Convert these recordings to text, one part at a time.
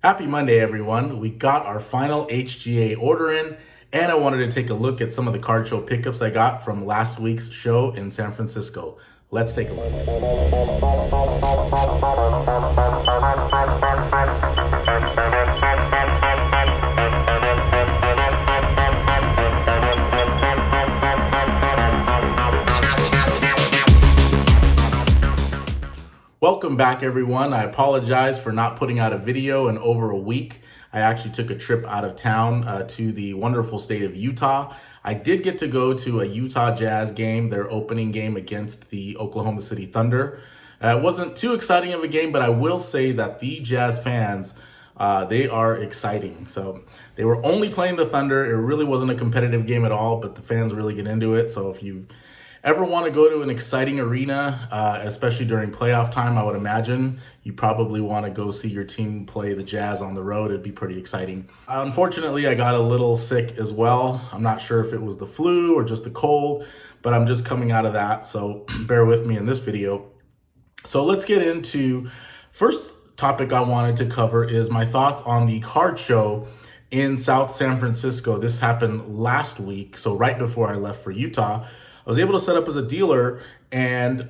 Happy Monday, everyone. We got our final HGA order in, and I wanted to take a look at some of the card show pickups I got from last week's show in San Francisco. Let's take a look. Welcome back, everyone. I apologize for not putting out a video in over a week. I actually took a trip out of town to the wonderful state of Utah. I did get to go to a Utah Jazz game, their opening game against the Oklahoma City Thunder. It wasn't too exciting of a game, but I will say that the Jazz fans, they are exciting. So they were only playing the Thunder. It really wasn't a competitive game at all, but the fans really get into it. So if you ever want to go to an exciting arena, especially during playoff time, I would imagine you probably want to go see your team play the Jazz on the road. It'd be pretty exciting. Unfortunately, I got a little sick as well. I'm not sure if it was the flu or just the cold, but I'm just coming out of that, so bear with me in this video. So let's get into first topic I wanted to cover is my thoughts on the card show in South San Francisco. This happened last week, so right before I left for Utah. I was able to set up as a dealer and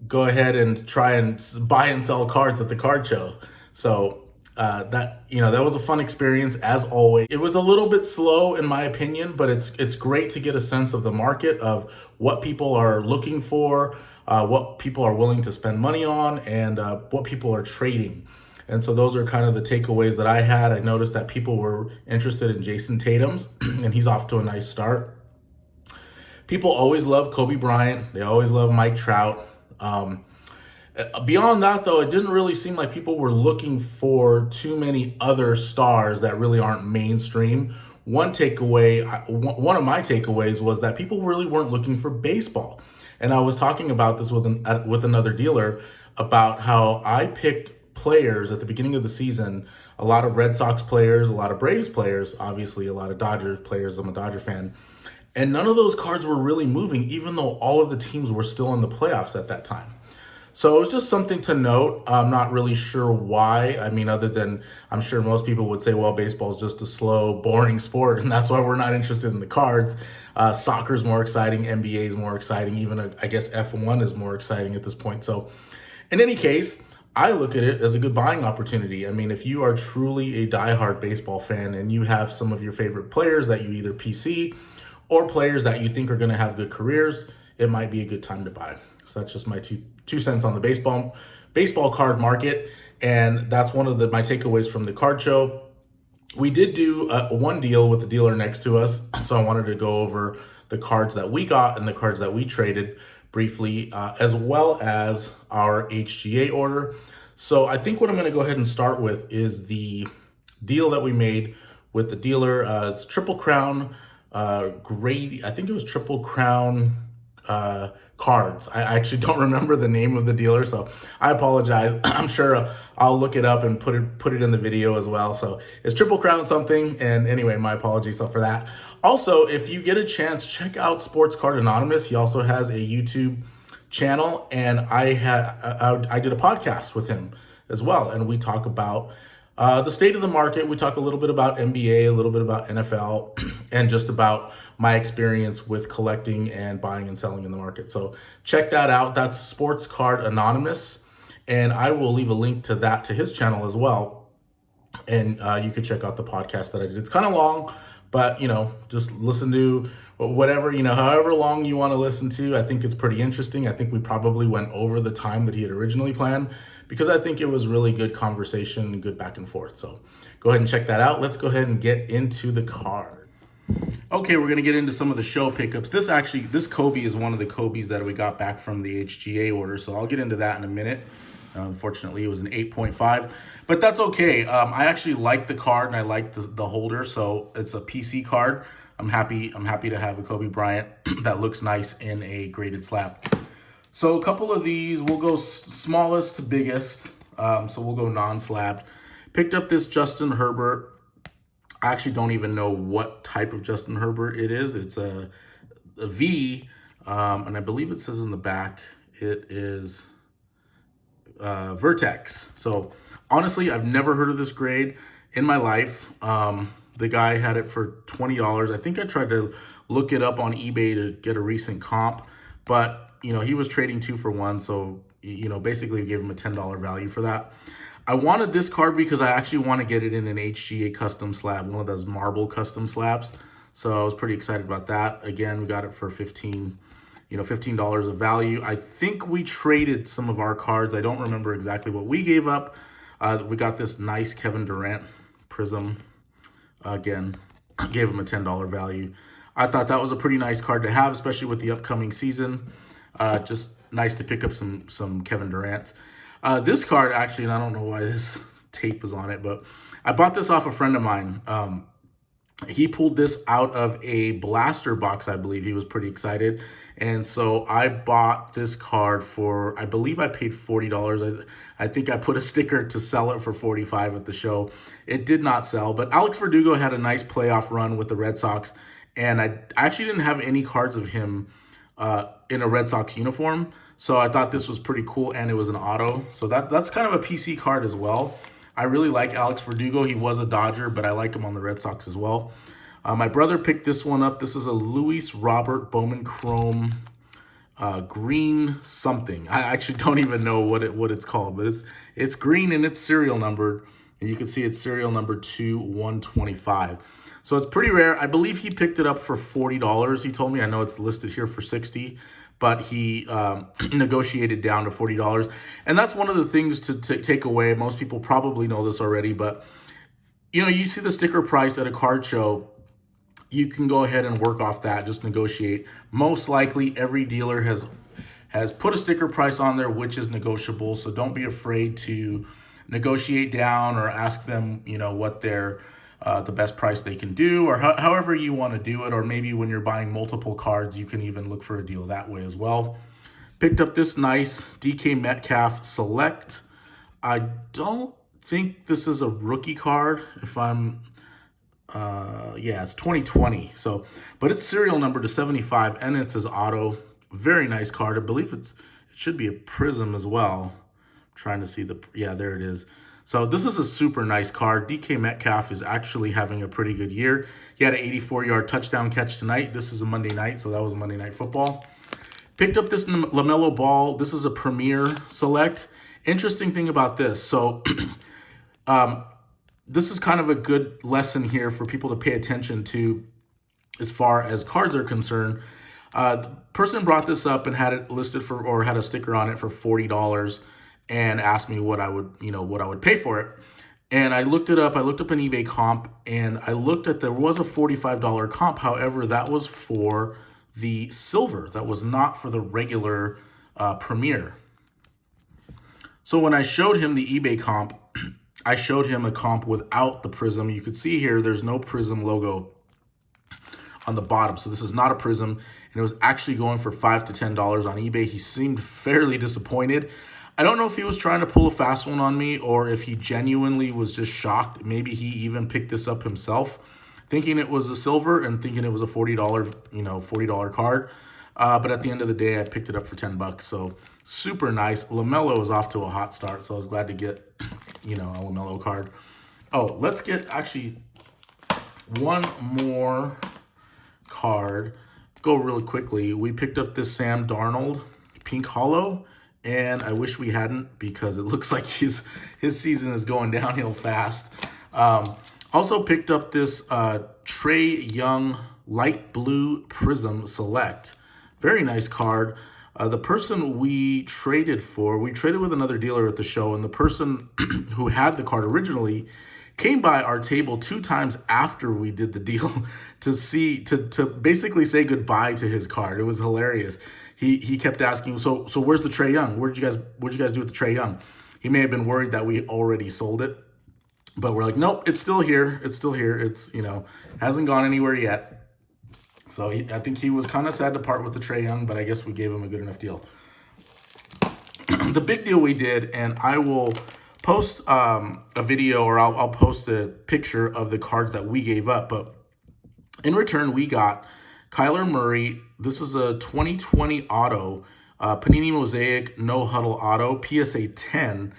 go ahead and try and buy and sell cards at the card show. So that was a fun experience as always. It was a little bit slow in my opinion, but it's great to get a sense of the market, of what people are looking for, what people are willing to spend money on, and what people are trading. And so those are kind of the takeaways that I had. I noticed that people were interested in Jason Tatum's, and he's off to a nice start. People always love Kobe Bryant. They always love Mike Trout. Beyond that, though, it didn't really seem like people were looking for too many other stars that really aren't mainstream. One of my takeaways was that people really weren't looking for baseball. And I was talking about this with another dealer about how I picked players at the beginning of the season, a lot of Red Sox players, a lot of Braves players, obviously a lot of Dodgers players. I'm a Dodger fan. And none of those cards were really moving, even though all of the teams were still in the playoffs at that time. So it was just something to note. I'm not really sure why. I mean, other than I'm sure most people would say, well, baseball is just a slow, boring sport, and that's why we're not interested in the cards. Soccer's more exciting, NBA is more exciting, even I guess F1 is more exciting at this point. So in any case, I look at it as a good buying opportunity. I mean, if you are truly a diehard baseball fan and you have some of your favorite players that you either PC or players that you think are going to have good careers, it might be a good time to buy. So that's just my two cents on the baseball card market, and that's one of my takeaways from the card show. We did do one deal with the dealer next to us, so I wanted to go over the cards that we got and the cards that we traded briefly, as well as our HGA order. So I think what I'm going to go ahead and start with is the deal that we made with the dealer. It's Triple Crown I think it was Triple Crown cards. I actually don't remember the name of the dealer, so I apologize. I'm sure I'll look it up and put it in the video as well. So it's Triple Crown something, and anyway, my apologies for that. Also, if you get a chance, check out Sports Card Anonymous. He also has a YouTube channel, and I did a podcast with him as well, and we talk about the state of the market. We talk a little bit about NBA, a little bit about NFL, and just about my experience with collecting and buying and selling in the market. So check that out. That's Sports Card Anonymous, and I will leave a link to his channel as well. And you can check out the podcast that I did. It's kind of long, but just listen to whatever, however long you want to listen to. I think it's pretty interesting. I think we probably went over the time that he had originally planned, because I think it was really good conversation and good back and forth. So go ahead and check that out. Let's go ahead and get into the cards. Okay, we're going to get into some of the show pickups. This Kobe is one of the Kobe's that we got back from the HGA order, so I'll get into that in a minute. Unfortunately, it was an 8.5, but that's okay. I actually like the card, and I like the holder, so it's a PC card. I'm happy to have a Kobe Bryant that looks nice in a graded slab. So a couple of these, we'll go smallest to biggest. So we'll go non-slabbed. Picked up this Justin Herbert. I actually don't even know what type of Justin Herbert it is. It's a V, and I believe it says in the back it is Vertex. So Honestly, I've never heard of this grade in my life. The guy had it for $20. I think I tried to look it up on eBay to get a recent comp, but he was trading 2 for 1, so basically gave him a $10 value for that. I wanted this card because I actually want to get it in an HGA custom slab, one of those marble custom slabs. So I was pretty excited about that. Again, we got it for $15 of value. I think we traded some of our cards. I don't remember exactly what we gave up. We got this nice Kevin Durant Prism. Again, gave him a $10 value. I thought that was a pretty nice card to have, especially with the upcoming season. Just nice to pick up some Kevin Durant's. This card, actually, and I don't know why this tape is on it, but I bought this off a friend of mine. He pulled this out of a blaster box, I believe. He was pretty excited. And so I bought this card for, I believe I paid $40. I think I put a sticker to sell it for $45 at the show. It did not sell, but Alex Verdugo had a nice playoff run with the Red Sox. And I actually didn't have any cards of him in a Red Sox uniform. So I thought this was pretty cool, and it was an auto. So that's kind of a PC card as well. I really like Alex Verdugo. He was a Dodger, but I like him on the Red Sox as well. My brother picked this one up. This is a Luis Robert Bowman Chrome green something. I actually don't even know what it's called, but it's green and it's serial numbered. And you can see it's serial number 2125. So it's pretty rare. I believe he picked it up for $40. He told me. I know it's listed here for $60. But he negotiated down to $40. And that's one of the things to take away. Most people probably know this already, but you see the sticker price at a card show, you can go ahead and work off that, just negotiate. Most likely every dealer has put a sticker price on there, which is negotiable. So don't be afraid to negotiate down or ask them, what their the best price they can do, or however you want to do it. Or maybe when you're buying multiple cards, you can even look for a deal that way as well. Picked up this nice DK Metcalf Select. I don't think this is a rookie card. If I'm, it's 2020. So, but it's serial number to 75, and it's his auto. Very nice card. I believe it should be a prism as well. I'm trying to see there it is. So this is a super nice card. DK Metcalf is actually having a pretty good year. He had an 84-yard touchdown catch tonight. This is a Monday night, so that was Monday Night Football. Picked up this LaMelo Ball. This is a Premier Select. Interesting thing about this. So this is kind of a good lesson here for people to pay attention to as far as cards are concerned. The person brought this up and had it listed for, or had a sticker on it for $40. And asked me what I would pay for it. And I looked it up. I looked up an eBay comp, and I looked at, there was a $45 comp. However, that was for the silver. That was not for the regular Premier. So when I showed him the eBay comp, I showed him a comp without the prism. You could see here, there's no prism logo on the bottom. So this is not a prism, and it was actually going for $5 to $10 on eBay. He seemed fairly disappointed. I don't know if he was trying to pull a fast one on me, or if he genuinely was just shocked. Maybe he even picked this up himself, thinking it was a silver and thinking it was a $40 card. But at the end of the day, I picked it up for $10. So super nice. LaMelo is off to a hot start, so I was glad to get, a LaMelo card. Oh, let's get actually one more card. Go really quickly. We picked up this Sam Darnold pink holo. And I wish we hadn't, because it looks like his season is going downhill fast. Also picked up this Trae Young light blue prism select. Very nice card. The person we traded with another dealer at the show, and the person who had the card originally came by our table 2 times after we did the deal to basically say goodbye to his card. It was hilarious. He kept asking, so where's the Trae Young? What'd you guys do with the Trae Young? He may have been worried that we already sold it, but we're like, nope, it's still here. It's still here. It's, hasn't gone anywhere yet. So I think he was kind of sad to part with the Trae Young, but I guess we gave him a good enough deal. The big deal we did, and I will post a video, or I'll post a picture of the cards that we gave up, but in return, we got Kyler Murray. This is a 2020 auto, Panini Mosaic No Huddle auto, PSA 10,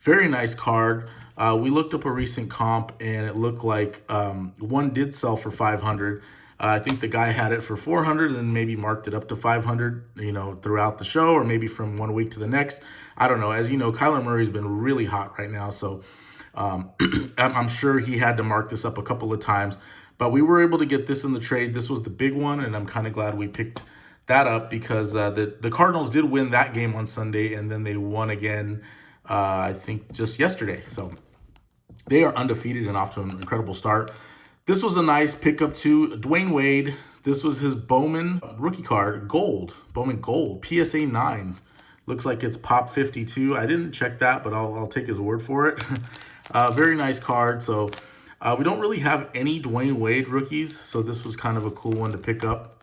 Very nice card. We looked up a recent comp, and it looked like one did sell for 500. I think the guy had it for 400 and maybe marked it up to 500, throughout the show, or maybe from one week to the next. I don't know. As you know, Kyler Murray's been really hot right now, so I'm sure he had to mark this up a couple of times. But we were able to get this in the trade. This was the big one, and I'm kind of glad we picked that up because the Cardinals did win that game on Sunday, and then they won again, I think, just yesterday. So they are undefeated and off to an incredible start. This was a nice pickup too. Dwayne Wade, this was his Bowman rookie card, gold. Bowman gold, PSA 9. Looks like it's Pop 52. I didn't check that, but I'll take his word for it. Very nice card. So we don't really have any Dwayne Wade rookies, so this was kind of a cool one to pick up.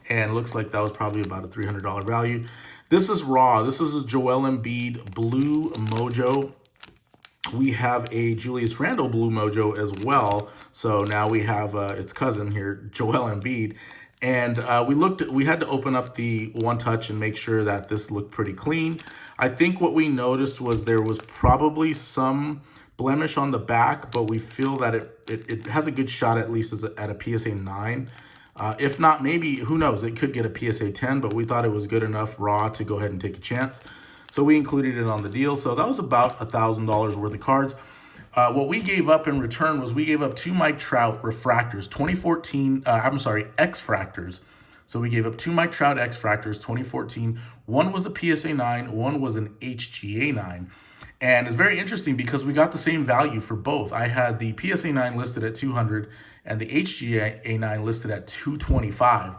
And it looks like that was probably about a $300 value. This is raw. This is a Joel Embiid Blue Mojo. We have a Julius Randle Blue Mojo as well. So now we have its cousin here, Joel Embiid. And we had to open up the One Touch and make sure that this looked pretty clean. I think what we noticed was there was probably some blemish on the back, but we feel that it has a good shot, at least at a PSA 9. If not, maybe, who knows, it could get a PSA 10, but we thought it was good enough raw to go ahead and take a chance. So we included it on the deal. So that was about $1,000 worth of cards. What we gave up in return was we gave up 2 Mike Trout Refractors, 2014, X-Fractors. So we gave up 2 Mike Trout X-Fractors, 2014. One was a PSA 9, one was an HGA 9. And it's very interesting because we got the same value for both. I had the PSA 9 listed at 200 and the HGA 9 listed at 225.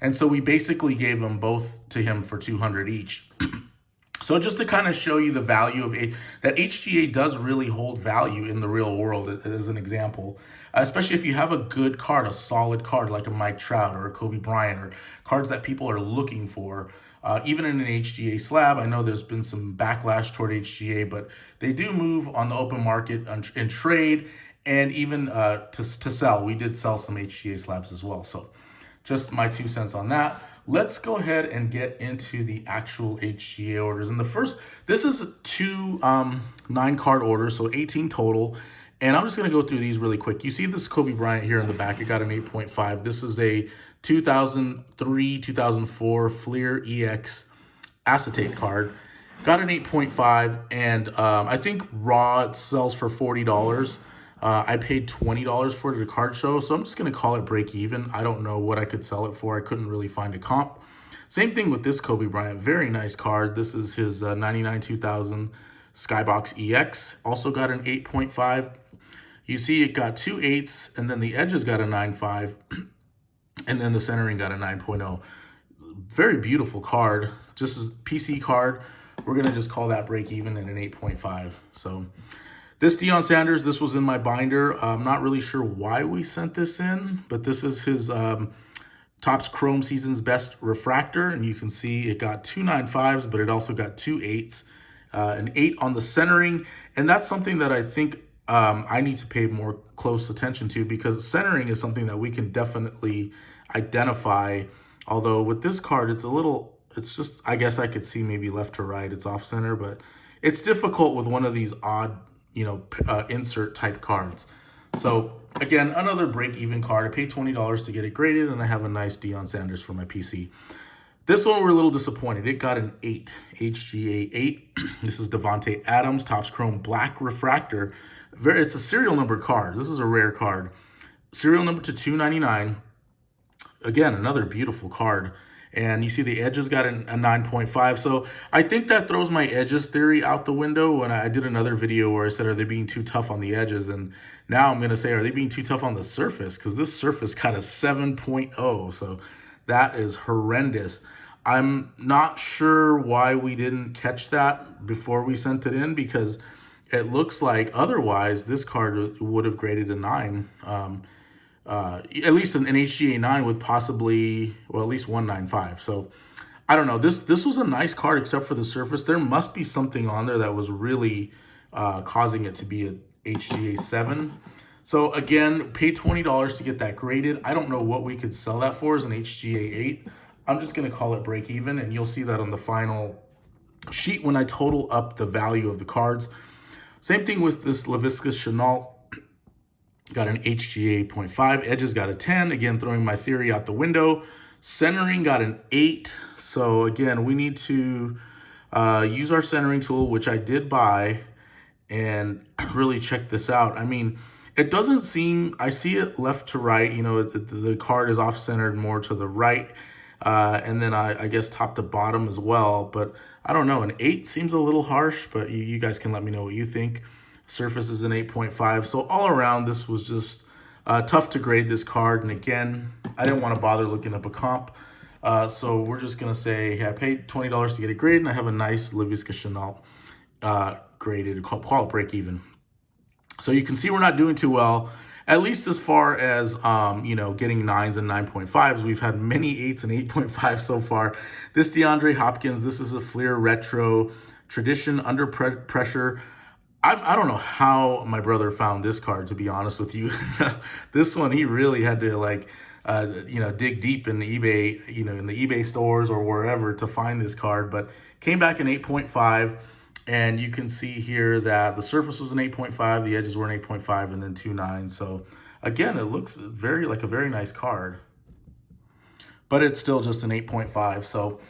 And so we basically gave them both to him for 200 each. So just to kind of show you the value of that HGA does really hold value in the real world, as an example, especially if you have a good card, a solid card like a Mike Trout or a Kobe Bryant, or cards that people are looking for. Even in an HGA slab, I know there's been some backlash toward HGA, but they do move on the open market in trade and even to sell. We did sell some HGA slabs as well. So just my 2 cents on that. Let's go ahead and get into the actual HGA orders. And this is 2 9-card orders, so 18 total. And I'm just going to go through these really quick. You see this Kobe Bryant here in the back. It got an 8.5. This is a 2003-2004 Fleer EX acetate card. Got an 8.5, and I think raw it sells for $40. I paid $20 for it at a card show, so I'm just going to call it break even. I don't know what I could sell it for. I couldn't really find a comp. Same thing with this Kobe Bryant. Very nice card. This is his 99-2000 Skybox EX. Also got an 8.5. You see it got 2 8s, and then the edges got a 9.5, and then the centering got a 9.0. Very beautiful card. Just as PC card. We're going to just call that break even at an 8.5. So this Deion Sanders, this was in my binder. I'm not really sure why we sent this in, but this is his Topps Chrome Season's Best Refractor. And you can see it got 2 9.5s, but it also got 2 8s, an 8 on the centering. And that's something that I think I need to pay more close attention to, because centering is something that we can definitely identify. Although with this card, it's just, I guess I could see maybe left to right, it's off center, but it's difficult with one of these odd, insert type cards. So again, another break-even card. I paid $20 to get it graded, and I have a nice Deion Sanders for my PC. This one we're a little disappointed. It got an 8, HGA 8. This is Devontae Adams, Topps Chrome Black Refractor. It's a serial number card. This is a rare card. Serial number to 299. Again, another beautiful card. And you see the edges got a 9.5. So I think that throws my edges theory out the window. When I did another video where I said, are they being too tough on the edges? And now I'm going to say, are they being too tough on the surface? Because this surface got a 7.0. So that is horrendous. I'm not sure why we didn't catch that before we sent it in, because it looks like otherwise this card would have graded a 9. At least an HGA 9 with possibly, well, at least 195. So I don't know. This was a nice card except for the surface. There must be something on there that was really causing it to be a HGA 7. So again, pay $20 to get that graded. I don't know what we could sell that for as an HGA 8. I'm just going to call it break even, and you'll see that on the final sheet when I total up the value of the cards. Same thing with this LaVisca Chenault. Got an HGA 0.5. Edges got a 10. Again, throwing my theory out the window. Centering got an 8. So again, we need to use our centering tool, which I did buy, and really check this out. I mean, it doesn't seem, I see it left to right, you know, the card is off-centered more to the right, and then I guess top to bottom as well, but I don't know, an 8 seems a little harsh, but you guys can let me know what you think. Surface is an 8.5, so all around this was just tough to grade this card, and again, I didn't want to bother looking up a comp, so we're just going to say, hey, I paid $20 to get it graded, and I have a nice LaVisca Chenault graded, call it break even. So you can see we're not doing too well, at least as far as, you know, getting 9s and 9.5s. We've had many 8s and 8.5 so far. This DeAndre Hopkins, this is a Fleer Retro Tradition Under Pressure. I don't know how my brother found this card, to be honest with you. This one, he really had to, like, you know, dig deep in the eBay, you know, in the eBay stores or wherever to find this card, but came back in 8.5. And you can see here that the surface was an 8.5, the edges were an 8.5, and then 2 9s. So again, it looks very like a very nice card, but it's still just an 8.5. So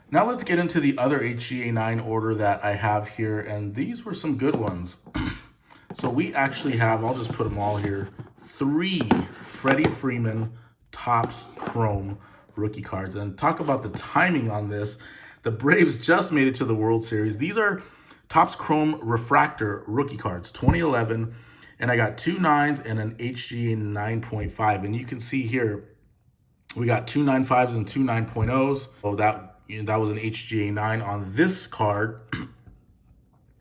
now let's get into the other HGA 9 order that I have here, and these were some good ones. So we actually have, I'll just put them all here, 3 Freddie Freeman Topps Chrome rookie cards. And talk about the timing on this. The Braves just made it to the World Series. These are Topps Chrome Refractor rookie cards, 2011, and I got 2 9s and an HGA 9.5. And you can see here, we got 2 9.5s and 2 9.0s. Oh, that was an HGA 9 on this card.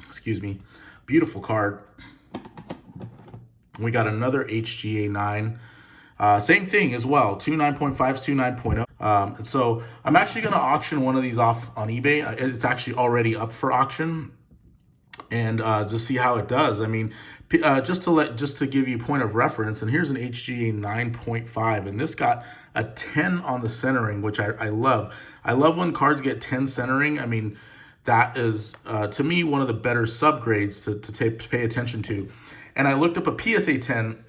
Excuse me, beautiful card. We got another HGA 9. Same thing as well, 2 9.5s, 2 9.0. And so I'm actually going to auction one of these off on eBay. It's actually already up for auction, and just see how it does. I mean, just to give you a point of reference, and here's an HGA 9.5, and this got a 10 on the centering, which I love. I love when cards get 10 centering. I mean, that is to me one of the better subgrades to pay attention to. And I looked up a PSA 10,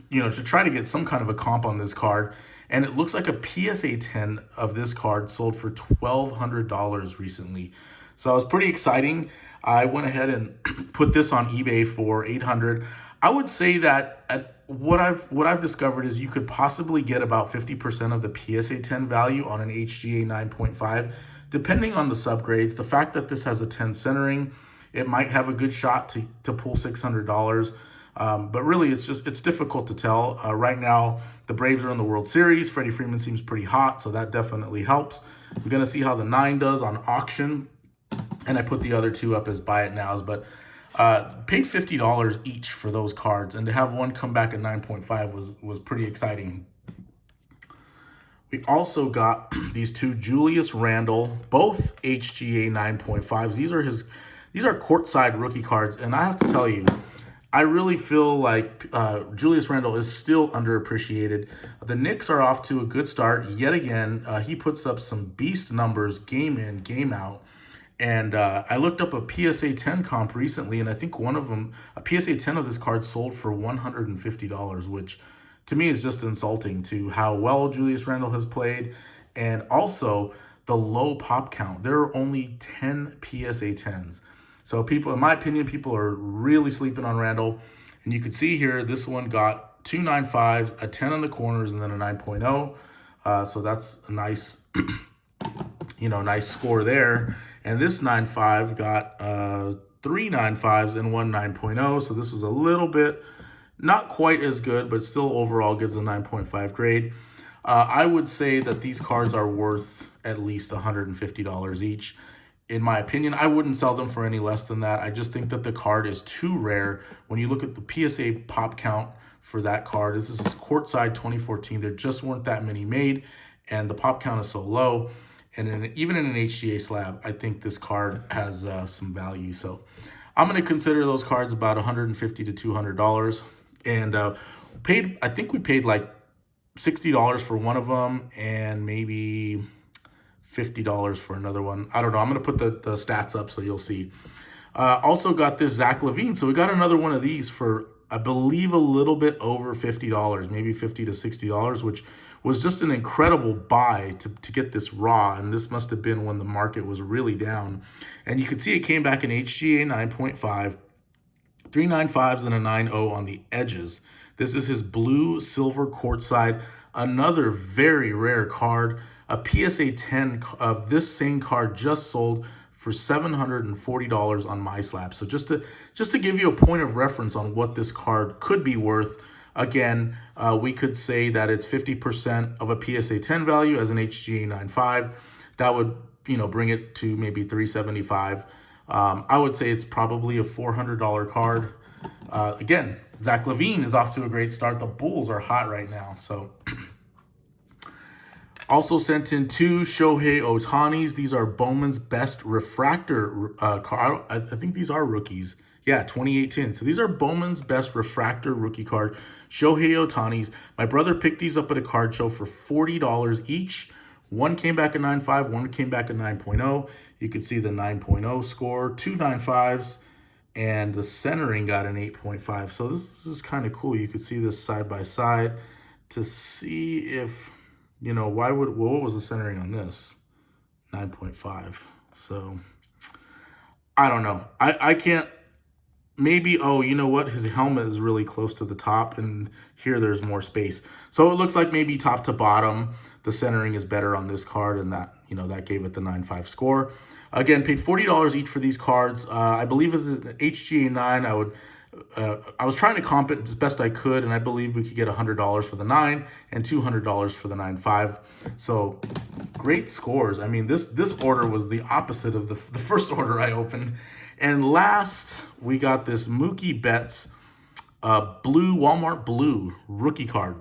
you know, to try to get some kind of a comp on this card. And it looks like a PSA 10 of this card sold for $1,200 recently. So it was pretty exciting. I went ahead and put this on eBay for $800. I would say that what I've discovered is you could possibly get about 50% of the PSA 10 value on an HGA 9.5, depending on the subgrades. The fact that this has a 10 centering, it might have a good shot to pull $600. But really, it's difficult to tell. Right now, the Braves are in the World Series. Freddie Freeman seems pretty hot, so that definitely helps. We're going to see how the 9 does on auction, and I put the other 2 up as buy it nows. But paid $50 each for those cards, and to have one come back at 9.5 was pretty exciting. We also got these 2 Julius Randle, both HGA 9.5s. These are courtside rookie cards, and I have to tell you, I really feel like Julius Randle is still underappreciated. The Knicks are off to a good start yet again. He puts up some beast numbers game in, game out. And I looked up a PSA 10 comp recently, and I think one of them, a PSA 10 of this card sold for $150, which to me is just insulting to how well Julius Randle has played, and also the low pop count. There are only 10 PSA 10s. So people, in my opinion, people are really sleeping on Randle. And you can see here, this one got 2 9.5s, a 10 on the corners, and then a 9.0. So that's a nice, you know, nice score there. And this 9.5 got 3 9.5s and 1 9.0. So this was a little bit, not quite as good, but still overall gives a 9.5 grade. I would say that these cards are worth at least $150 each. In my opinion, I wouldn't sell them for any less than that. I just think that the card is too rare. When you look at the PSA pop count for that card, this is courtside 2014. There just weren't that many made, and the pop count is so low. And even in an HGA slab, I think this card has some value. So I'm going to consider those cards about $150 to $200. And I think we paid like $60 for one of them, and maybe $50 for another one. I don't know. I'm going to put the stats up so you'll see. Also got this Zach Levine. So we got another one of these for, I believe, a little bit over $50, maybe $50 to $60, which was just an incredible buy to get this raw. And this must have been when the market was really down. And you can see it came back in HGA 9.5, 3 9.5s and a 9.0 on the edges. This is his blue silver courtside, another very rare card. A PSA 10 of this same card just sold for $740 on MySlab. So just to give you a point of reference on what this card could be worth, again, we could say that it's 50% of a PSA 10 value as an HGA 9.5. That would, bring it to maybe $375. I would say it's probably a $400 card. Again, Zach Levine is off to a great start. The Bulls are hot right now. So also sent in 2 Shohei Ohtanis. These are Bowman's best refractor card. I think these are rookies. Yeah, 2018. So these are Bowman's best refractor rookie card, Shohei Ohtanis. My brother picked these up at a card show for $40 each. One came back at 9.5, one came back at 9.0. You can see the 9.0 score, 2 9.5s, and the centering got an 8.5. So this is kind of cool. You can see this side by side to see if, what was the centering on this? 9.5. So I don't know. I can't, maybe, oh, you know what? His helmet is really close to the top, and here there's more space. So it looks like maybe top to bottom, the centering is better on this card, and that, that gave it the 9.5 score. Again, paid $40 each for these cards. I believe as an HGA 9, I was trying to comp it as best I could, and I believe we could get $100 for the 9 and $200 for the 9.5. So great scores. I mean, this order was the opposite of the first order I opened. And last, we got this Mookie Betts blue, Walmart blue rookie card.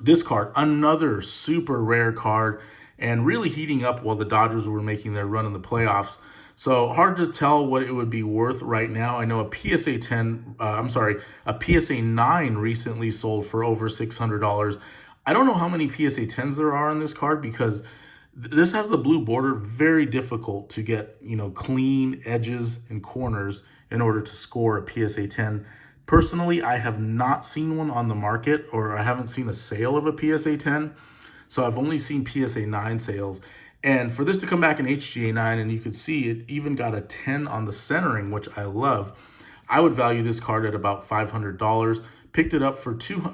This card, another super rare card, and really heating up while the Dodgers were making their run in the playoffs. So hard to tell what it would be worth right now. I know a PSA 9 recently sold for over $600. I don't know how many PSA 10s there are on this card because this has the blue border. Very difficult to get, clean edges and corners in order to score a PSA 10. Personally, I have not seen one on the market, or I haven't seen a sale of a PSA 10. So I've only seen PSA 9 sales. And for this to come back in HGA 9, and you could see it even got a 10 on the centering, which I love, I would value this card at about $500. Picked it up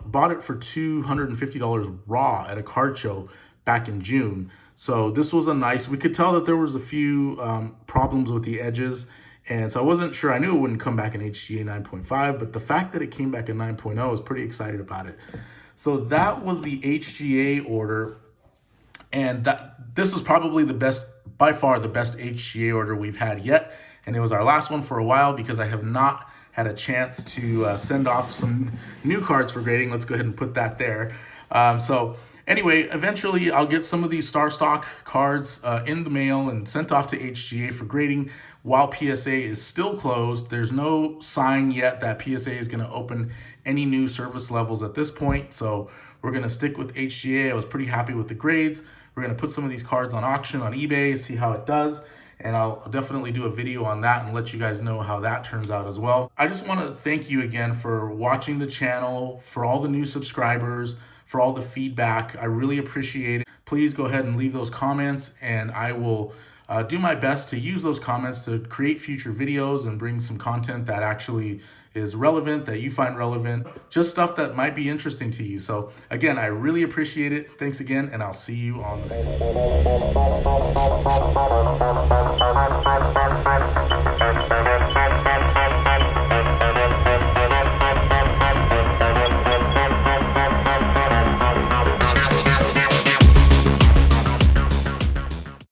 bought it for $250 raw at a card show back in June. So this was we could tell that there was a few problems with the edges. And so I wasn't sure. I knew it wouldn't come back in HGA 9.5, but the fact that it came back in 9.0, I was pretty excited about it. So that was the HGA order. And this was probably by far the best HGA order we've had yet. And it was our last one for a while because I have not had a chance to send off some new cards for grading. Let's go ahead and put that there. So anyway, eventually I'll get some of these Star Stock cards in the mail and sent off to HGA for grading while PSA is still closed. There's no sign yet that PSA is going to open any new service levels at this point. So we're going to stick with HGA. I was pretty happy with the grades. We're going to put some of these cards on auction on eBay, see how it does. And I'll definitely do a video on that and let you guys know how that turns out as well. I just want to thank you again for watching the channel, for all the new subscribers, for all the feedback. I really appreciate it. Please go ahead and leave those comments, and I will do my best to use those comments to create future videos and bring some content that actually is relevant, that you find relevant, just stuff that might be interesting to you. So again, I really appreciate it. Thanks again, and I'll see you on the next one.